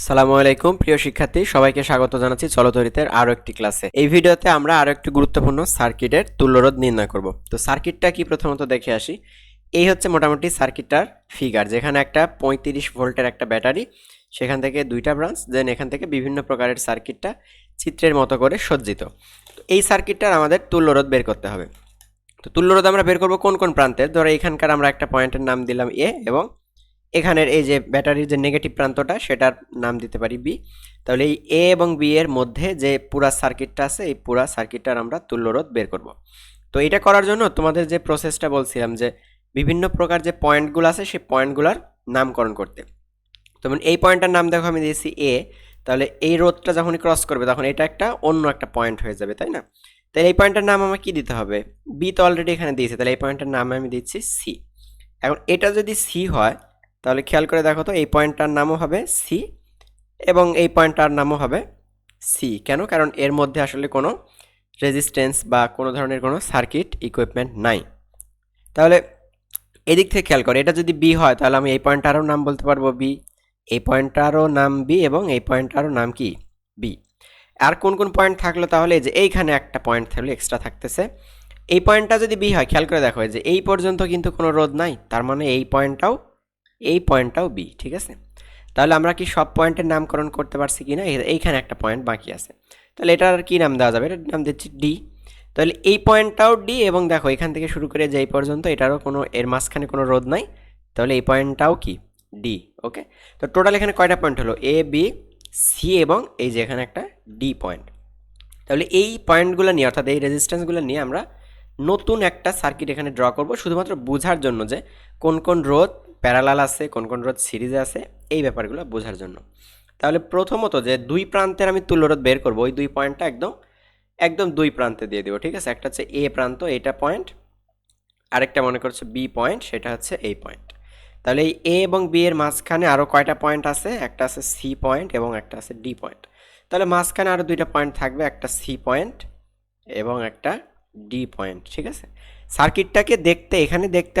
সালামু আলাইকুম প্রিয় শিক্ষার্থী, সবাইকে স্বাগত জানাচ্ছি চলতরিতের আরো একটি ক্লাসে। এই ভিডিওতে আমরা আরো একটি গুরুত্বপূর্ণ সার্কিটের তুল্যরোধ নির্ণয় করব। তো সার্কিটটা কি প্রথমত দেখে আসি। এই হচ্ছে মোটামুটি সার্কিটটার ফিগার, যেখানে একটা 35 ভোল্টের একটা ব্যাটারি, সেখান থেকে দুইটা ব্রাঞ্চ, দেন এখান থেকে বিভিন্ন প্রকারের সার্কিটটা চিত্রের মতো করে সজ্জিত। তো এই সার্কিটটার আমাদের তুল্যরোধ বের করতে হবে। তো তুল্যরোধ আমরা বের করব কোন কোন প্রান্তের। ধরো এখানকার আমরা একটা পয়েন্টের নাম দিলাম এ, এবং এখানের এই যে ব্যাটারির যে নেগেটিভ প্রান্তটা সেটার নাম দিতে পারি বি। তাহলে এই এ এবং বি এর মধ্যে যে পুরা সার্কিটটা আছে, এই পুরা সার্কিটটার আমরা তুল্যরোধ বের করব। তো এটা করার জন্য তোমাদের যে প্রসেসটা বলছিলাম, যে বিভিন্ন প্রকার যে পয়েন্টগুলো আছে সেই পয়েন্টগুলোর নামকরণ করতে। যেমন এই পয়েন্টটার নাম দেখো আমি দিয়েছি এ, তাহলে এই রোধটা যখনই ক্রস করবে তখন এটা একটা অন্য একটা পয়েন্ট হয়ে যাবে, তাই না? তাহলে এই পয়েন্টটার নাম আমার কি দিতে হবে? বি তো অলরেডি এখানে দিয়েছে, তাহলে এই পয়েন্টটার নাম আমি দিচ্ছি সি। এখন এটা যদি সি হয় তাহলে খেয়াল করে দেখো তো, এই পয়েন্টটার নামও হবে সি এবং এই পয়েন্টটার নামও হবে সি। কেন? কারণ এর মধ্যে আসলে কোনো রেজিস্ট্যান্স বা কোনো ধরনের কোনো সার্কিট ইকুইপমেন্ট নাই। তাহলে এদিক থেকে খেয়াল করে, এটা যদি বি হয় তাহলে আমি এই পয়েন্টটারও নাম বলতে পারবো বি, এই পয়েন্টটারও নাম বি এবং এই পয়েন্টটারও নাম কি? বি। আর কোন কোন পয়েন্ট থাকলো? তাহলে যে এইখানে একটা পয়েন্ট থাকলে এক্সট্রা থাকতেছে, এই পয়েন্টটা যদি বি হয়, খেয়াল করে দেখো যে এই পর্যন্ত কিন্তু কোনো রোধ নাই, তার মানে এই পয়েন্টটাও বি। ঠিক আছে, তাহলে আমরা কি সব পয়েন্টের নামকরণ করতে পারছি কিনা? এইখানে একটা পয়েন্ট বাকি আছে, তাহলে এটার কি নাম দেওয়া যাবে? এটার নাম দিচ্ছি ডি। তাহলে এই পয়েন্টটাও ডি, এবং দেখো এখান থেকে শুরু করে যে এই পর্যন্ত এটারও কোনো, এর মাঝখানে কোনো রোধ নাই, তাহলে এই পয়েন্টটাও কি? ডি। ওকে, তো টোটাল এখানে কয়টা পয়েন্ট হলো? এ, বি, সি এবং এই যে এখানে একটা ডি পয়েন্ট। তাহলে এই পয়েন্টগুলো নিয়ে, অর্থাৎ এই রেজিস্ট্যান্সগুলো নিয়ে আমরা নতুন একটা সার্কিট এখানে ড্র করব, শুধুমাত্র বোঝার জন্য যে কোন কোন রোধ প্যারালাল আছে, কোন কোন রোধ সিরিজে আছে, এই ব্যাপারগুলো বোঝার জন্য। তাহলে প্রথমত যে দুই প্রান্তের আমি তুল্যরোধ বের করব, ওই দুই পয়েন্টটা একদম একদম দুই প্রান্তে দিয়ে দেবো। ঠিক আছে, একটা হচ্ছে এ প্রান্ত, এটা পয়েন্ট, আরেকটা মনে করছে বি পয়েন্ট, সেটা হচ্ছে এই পয়েন্ট। তাহলে এই এ এবং বি এর মাঝখানে আরও কয়টা পয়েন্ট আছে? একটা আছে সি পয়েন্ট এবং একটা আছে ডি পয়েন্ট। তাহলে মাঝখানে আরও দুইটা পয়েন্ট থাকবে, একটা সি পয়েন্ট এবং একটা ডি পয়েন্ট। ঠিক আছে, সার্কিটটাকে দেখতে, এখানে দেখতে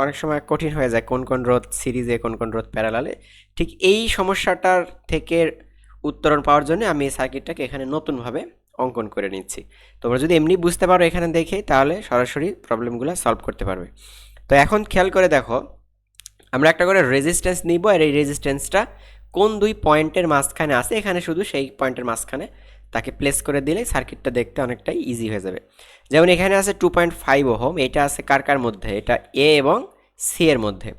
অনেক সময় কঠিন হয়ে যায়, কোন কোন রোধ সিরিজে, কোন কোন রোধ প্যারালালে। ঠিক এই সমস্যাটার থেকে উত্তরণ পাওয়ার জন্য আমি এই সার্কিটটাকে এখানে নতুনভাবে অঙ্কন করে নিচ্ছি। তোমরা যদি এমনি বুঝতে পারো এখানে দেখে, তাহলে সরাসরি প্রবলেমগুলো সলভ করতে পারবে। তো এখন খেয়াল করে দেখো, আমরা একটা করে রেজিস্ট্যান্স নিব, আর এই রেজিস্ট্যান্সটা কোন দুই পয়েন্টের মাঝখানে আছে, এখানে শুধু সেই পয়েন্টের মাঝখানে তাকে প্লেস করে দিলে সার্কিটটা দেখতে অনেকটাই ইজি হয়ে যাবে। যেমন এখানে আছে 2.5 ওহম, এটা আছে কার কার মধ্যে? এটা এ এবং সি এর মধ্যে।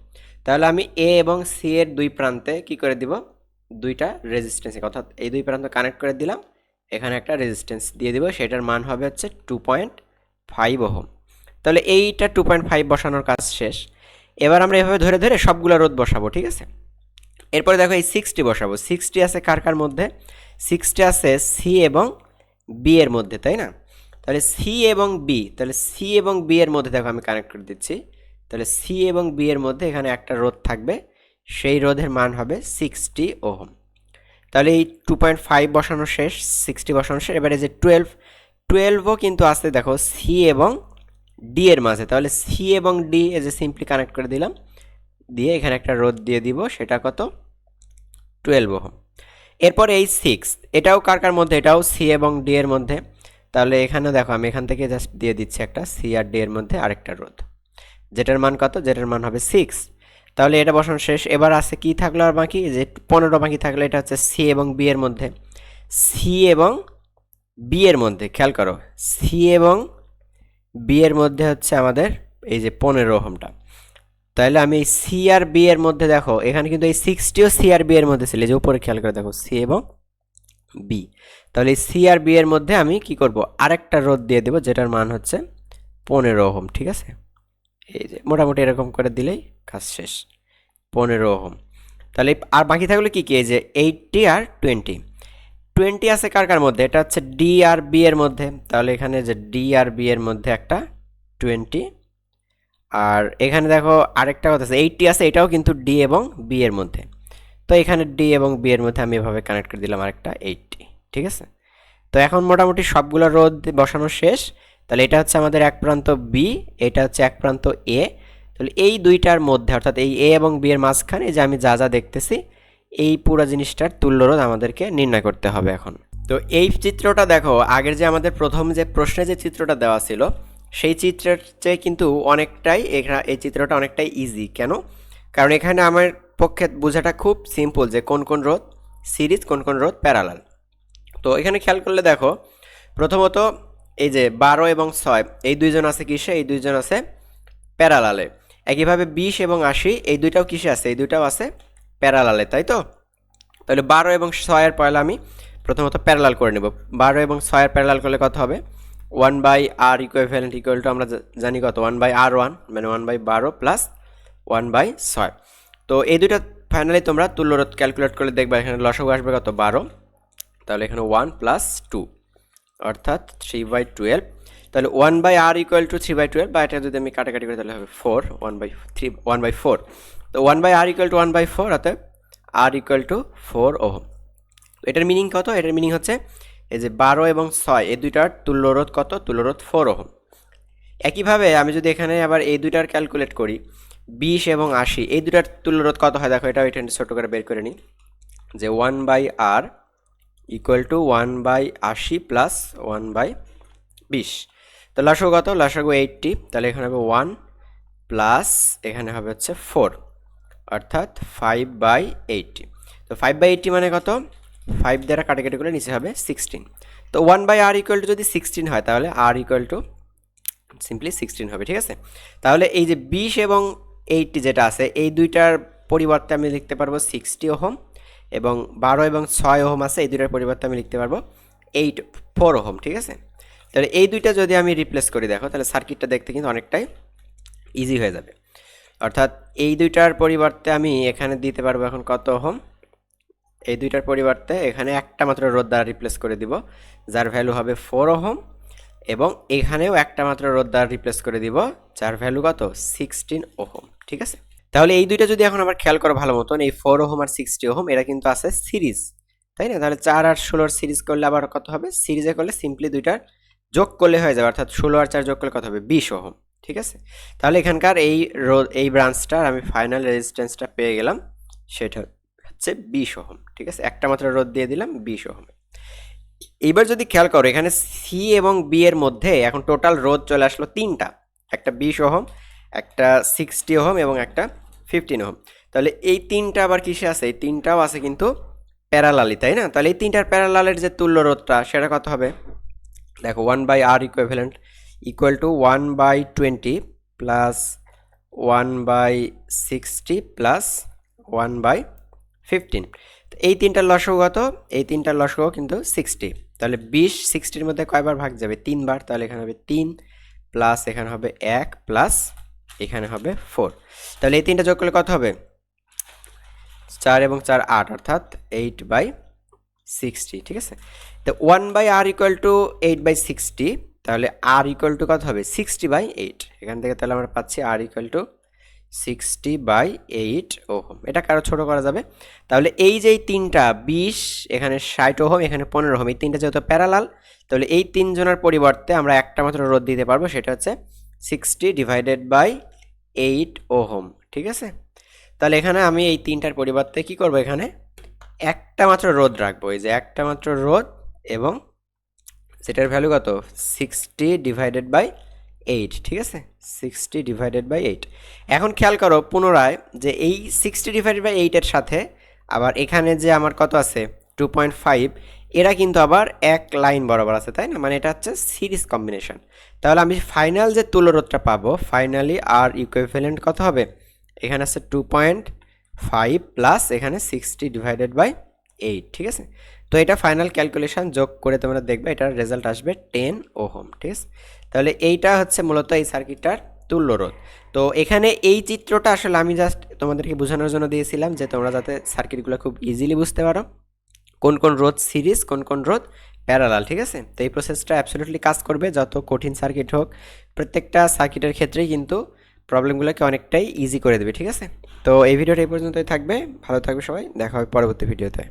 তাহলে আমি এ এবং সি এর দুই প্রান্তে কি করে দিব? দুইটা রেজিস্ট্যান্স, অর্থাৎ এই দুই প্রান্ত কানেক্ট করে দিলাম, এখানে একটা রেজিস্ট্যান্স দিয়ে দিব, সেটার মান হবে হচ্ছে 2.5 ওহম। তাহলে এইটা 2.5 বসানোর কাজ শেষ। এবার আমরা এভাবে ধরে ধরে সবগুলো রোধ বসাবো। ঠিক আছে, এরপরে দেখো এই 60 বসাবো। 60 আছে কার কার মধ্যে? 60 আছে সি এবং বি এর মধ্যে, তাই না? তাহলে সি এবং বি, তাহলে সি এবং বি এর মধ্যে দেখো আমি কানেক্ট করে দিচ্ছি। তাহলে সি এবং বি এর মধ্যে এখানে একটা রোধ থাকবে, সেই রোধের মান হবে 60 ওহম। তাহলে এই 2.5 বসানো শেষ, 60 বসানো শেষ। এবারে যে 12ও কিন্তু আসতে দেখো সি এবং ডি এর মাঝে, তাহলে সি এবং ডি এই যে সিম্পলি কানেক্ট করে দিলাম, দিয়ে এখানে একটা রোধ দিয়ে দিব, সেটা কত? 12 ওহম। এরপর এই 6, এটাও কার কার মধ্যে? এটাও সি এবং ডি এর মধ্যে। তাহলে এখানে দেখো আমি এখান থেকে জাস্ট দিয়ে দিচ্ছি একটা সি আর ডি এর মধ্যে আরেকটা রোধ, যেটার মান কত? যেটার মান হবে 6। তাহলে এটা বসানো শেষ। এবার আছে কি থাকলো আর বাকি? যে 15 বাকি থাকলো, এটা হচ্ছে সি এবং বি এর মধ্যে। সি এবং বি এর মধ্যে খেয়াল করো, সি এবং বি এর মধ্যে হচ্ছে আমাদের এই যে 15 ওহমটা। তাহলে আমি এই সি আর বি এর মধ্যে দেখো, এখানে কিন্তু এই 60ও সি আর বি এর মধ্যে ছিল, যে উপরে খেয়াল করে দেখো সি এবং বি। তাহলে এই সি আর বি এর মধ্যে আমি কি করব? আরেকটা রোধ দিয়ে দেবো, যেটার মান হচ্ছে 15 ওহম। ঠিক আছে, এই যে মোটামুটি এরকম করে দিলেই কাজ শেষ, 15 ওহম। তাহলে আর বাকি থাকলো কি কি? এই যে 80 আর 20 আছে কার কার মধ্যে? এটা হচ্ছে ডি আর বি এর মধ্যে। তাহলে এখানে যে ডি আর বি এর মধ্যে একটা 20, আর এখানে দেখো আরেকটা কথা আছে 80 আছে, এটাও কিন্তু ডি এবং বি এর মধ্যে। তো এখানে ডি এবং বি এর মধ্যে আমি এভাবে কানেক্ট করে দিলাম আরেকটা 80। ঠিক আছে, তো এখন মোটামুটি সবগুলো রোধ বসানো শেষ। তাহলে এটা হচ্ছে আমাদের এক প্রান্ত বি, এটা হচ্ছে এক প্রান্ত এ। তাহলে এই দুইটার মধ্যে, অর্থাৎ এই এ এবং বি এর মাঝখানে যে আমি যা যা দেখতেছি, এই পুরো জিনিসটার তুল্য রোধ আমাদেরকে নির্ণয় করতে হবে এখন। তো এই চিত্রটা দেখো, আগের যে আমাদের প্রথম যে প্রশ্নে যে চিত্রটা দেওয়া ছিল সেই চিত্রের চেয়ে কিন্তু অনেকটাই এই চিত্রটা অনেকটাই ইজি। কেন? কারণ এখানে আমার পক্ষে বোঝাটা খুব সিম্পল যে কোন কোন রোধ সিরিজ, কোন কোন রোধ প্যারালাল। তো এখানে খেয়াল করলে দেখো, প্রথমত এই যে 12 এবং 6 এই দুইজন আছে কিসে? এই দুইজন আছে প্যারালালে। একইভাবে 20 এবং 80 এই দুইটাও কিসে আছে? এই দুইটাও আছে প্যারালালে, তাই তো? তাহলে 12 এবং 6 এর পয়লা আমি প্রথমত প্যারালাল করে নেব। 12 এবং 6 এর প্যারালাল করলে কত হবে? 1/r ইকুইভ্যালেন্ট ইকুয়াল টু আমরা জানি কত, 1/r1 মানে 1/12 প্লাস 1/6। তো এই দুইটা ফাইনালি তোমরা তুল্যরোধ ক্যালকুলেট করলে দেখবা এখানে লসাগু আসবে কত? 12। তাহলে এখানে 1 প্লাস 2 অর্থাৎ 3/12। তাহলে 1/r ইকুয়াল টু 3/12, বা এটা যদি আমি কাটাকাটি করি তাহলে হবে 4, 1/4। তো 1/r ইকুয়াল টু 1/4, অর্থাৎ r ইকুয়াল টু 4 ওহম। এটার মিনিং কত? এটার মিনিং হচ্ছে এই যে 12 এবং 6 এই দুইটার তুল্যরোধ কত? তুল্যরোধ 4 ওহম। একইভাবে আমি যদি এখানে আবার এই দুইটার ক্যালকুলেট করি, 20 এবং 80 এই দুইটার তুল্যরোধ কত হয় দেখো, এটাও এখানে ছোটো করে বের করে নিই যে 1/r ইকুয়াল টু 1/80 প্লাস 1/20। তো লসাগু কত? লসাগু 80। তাহলে এখানে হবে 1 প্লাস এখানে হবে হচ্ছে 4, অর্থাৎ 5/80। তো 5/80 মানে কত? 5 দ্বারা কাটাকাটি করে নিচে হবে 16। তো 1/r ইকুয়াল টু যদি 16 হয় তাহলে r ইকুয়াল টু সিম্পলি 16 হবে, ঠিক আছে? তাহলে এই যে 20 এবং 80 যেটা আছে এই দুইটার পরিবর্তে আমি লিখতে পারবো 60 ওহম, এবং 12 এবং 6 ওহম আছে এই দুইটার পরিবর্তে আমি লিখতে পারবো 4 ওহম, ঠিক আছে? তাহলে এই দুইটা যদি আমি রিপ্লেস করি দেখো, তাহলে সার্কিটটা দেখতে কিন্তু অনেকটাই ইজি হয়ে যাবে। অর্থাৎ এই দুইটার পরিবর্তে আমি এখানে দিতে পারবো এখন কত ওহম? এই দুইটার পরিবর্তে এখানে একটা মাত্র রোধ দ্বারা রিপ্লেস করে দিব, যার ভ্যালু হবে 4 ওহম, এবং এখানেও একটা মাত্র রোধ দ্বারা রিপ্লেস করে দিব, যার ভ্যালু কত? 16 ওহম, ঠিক আছে? তাহলে এই দুইটা যদি এখন আবার খেয়াল করো ভালো মতন, এই 4 ওহম আর 60 ওহম এরা কিন্তু আছে সিরিজ, তাই না? তাহলে 4 আর 16 সিরিজ করলে আবার কত হবে? সিরিজে করলে সিম্পলি দুইটার যোগ করলে হয়ে যাবে, অর্থাৎ 16 আর 4 যোগ করলে কত হবে? 20 ওহম, ঠিক আছে? তাহলে এখানকার এই ব্রাঞ্চটার আমি ফাইনাল রেজিস্ট্যান্সটা পেয়ে গেলাম, সেটা হচ্ছে 20 ওহম, ঠিক আছে? একটা মাত্র রোধ দিয়ে দিলাম 20 ওহম। এইবার যদি খেয়াল করো এখানে সি এবং বি এর মধ্যে এখন টোটাল রোধ চলে আসলো তিনটা, একটা 20 ওহম, একটা 60 ওহম এবং একটা 15 ওহম। তাহলে এই তিনটা আবার কিসে আছে? এই তিনটাও আছে কিন্তু প্যারালালি, তাই না? তাহলে এই তিনটার প্যারালালের যে তুল্য রোধটা সেটা কত হবে? দেখো 1/r equivalent equal to 1/20 plus 1/60 plus 1/15। এই তিনটার লসাগু কত? এই তিনটার লসাগু কিন্তু 60। তাহলে 20 60-র মধ্যে কয়বার ভাগ যাবে? 3 বার। তাহলে এখানে হবে 3 প্লাস এখানে হবে 1 প্লাস এখানে হবে 4। তাহলে এই তিনটা যোগ করলে কত হবে? 4 এবং 4 8, অর্থাৎ 8/60, ঠিক আছে? তো 1/r ইকুয়াল টু 8/60, তাহলে r ইকুয়াল টু কত হবে? 60/8। এখান থেকে তাহলে আমরা পাচ্ছি r ইকুয়াল টু 60/8 ওহম। এটা কারো ছোট করা যাবে। তাহলে এই যে তিনটা 20, এখানে 60 ওহম, এখানে 15 ওহম, এই তিনটা যেহেতু প্যারালাল, তাহলে এই তিনজনের পরিবর্তে আমরা একটা মাত্র রোধ দিতে পারবো, সেটা হচ্ছে 60/8 ওহম, ঠিক আছে? তাহলে এখানে আমি এই তিনটার পরিবর্তে কি করব? এখানে একটা মাত্র রোধ রাখবো, এই যে একটা মাত্র রোধ, এবং সেটার ভ্যালু কত? 60/8, ঠিক আছে? 60/8। এখন খেয়াল করো পুনরায় যে এই 60/8 এর সাথে আবার এখানে যে আমার কত আছে 2.5, এরা কিন্তু আবার এক লাইন বরাবর আছে, তাই না? মানে এটা হচ্ছে সিরিজ কম্বিনেশন। তাহলে আমি ফাইনাল যে তুল্যরোধটা পাবো, ফাইনালি আর ইকুইভ্যালেন্ট কত হবে? এখানে আছে 2.5 প্লাস এখানে 60/8, ঠিক আছে? তো এটা ফাইনাল ক্যালকুলেশন যোগ করে তোমরা দেখবে এটার রেজাল্ট আসবে 10 ওহম, ঠিক আছে? তাহলে এইটা হচ্ছে মূলত এই সার্কিটটার তুল্যরোধ। তো এখানে এই চিত্রটা আসলে আমি জাস্ট তোমাদেরকে বোঝানোর জন্য দিয়েছিলাম যে তোমরা যাতে সার্কিটগুলো খুব ইজিলি বুঝতে পারো, কোন কোন রোধ সিরিজ, কোন কোন রোধ প্যারালাল, ঠিক আছে? তো এই প্রসেসটা অ্যাবসলিউটলি কাজ করবে, যত কঠিন সার্কিট হোক প্রত্যেকটা সার্কিটের ক্ষেত্রেই কিন্তু প্রবলেমগুলোকে অনেকটাই ইজি করে দেবে, ঠিক আছে? তো এই ভিডিওটা এই পর্যন্তই থাকবে। ভালো থাকবে সবাই, দেখা হবে পরবর্তী ভিডিওতে।